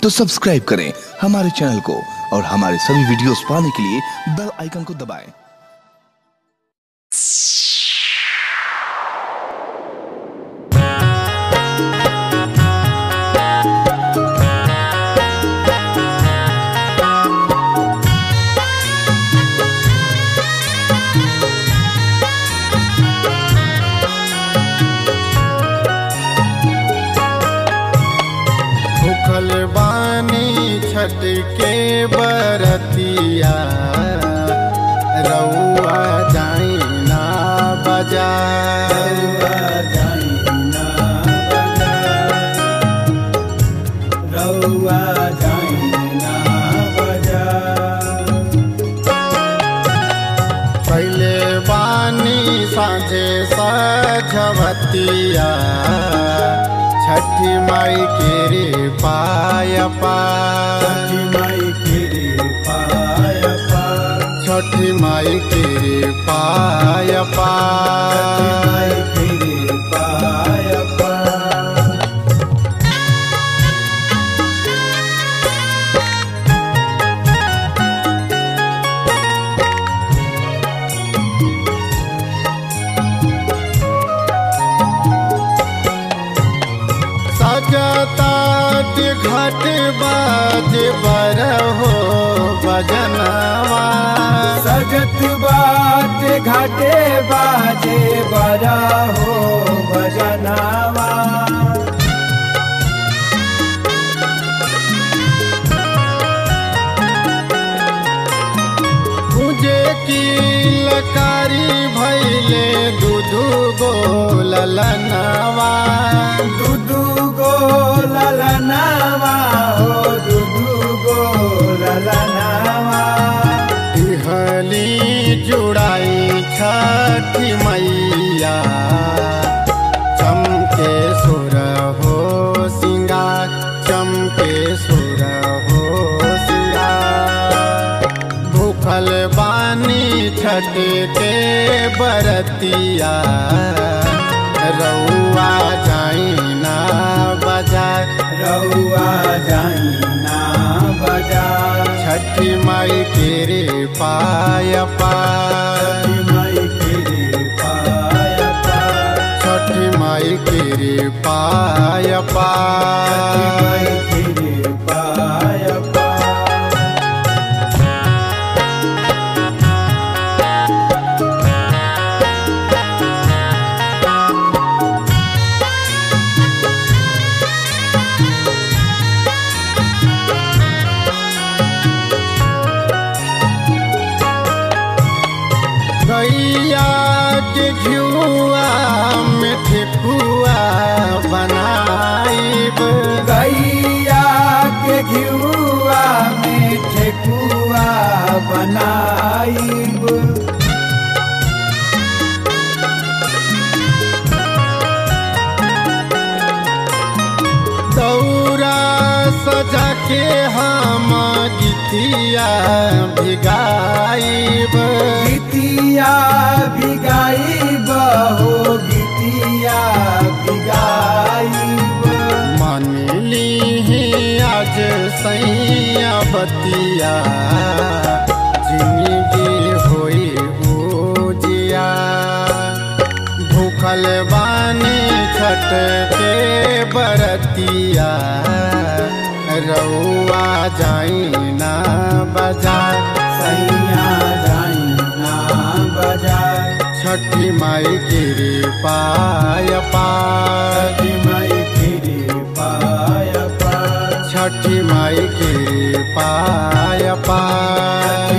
तो सब्सक्राइब करें हमारे चैनल को और हमारे सभी वीडियोस पाने के लिए बेल आइकन को दबाएं। भूखल बानी छठ के बरतिया, रउआ जाई ना बाजार, रउआ जाई ना बाजार। पहले बानी साँझे सझवतिया, छठी माई के रे पाया पार, छठी माई के रे पाया पार। सजता घाट बाज बर हो भजनवा, सजत बात घाटे बाजे बरा हो भजनवा। मुझे की लकारी भैले दूधू गो ललनवा, दूधू गो ललनवा हो दूधू गो ललनवा। तिहली जुड़ाई छठी मैया, चमके सुर हो सिंगार, चमके सुर हो सिंगार। भूखल बानी छठ के बरतिया, रउआ जाई ना बाजार, रउआ जाई ना बाजार। छठी माई के रे पाया पार, माई के पाया पार, छठी माई के रे पाया पार। माई के पाया पार। गैया के घिउआ में ठेकुआ बनाइब, गैया के घिउआ में ठेकुआ बनाइब। दौरा सजा के हम गीतिया भिगाइब, गीतिया भिगाइब हो गीतिया भिगाइब। मान ली आज सैया बतिया, जिंदगी होई उजिया। भूखल बानी छठ के बरतिया, रउआ जाई ना बाजार, सैया जाई ना बाजार। छठी माई के रे पाया पार, माई के पाया पार, छठी माई के रे पाया पार।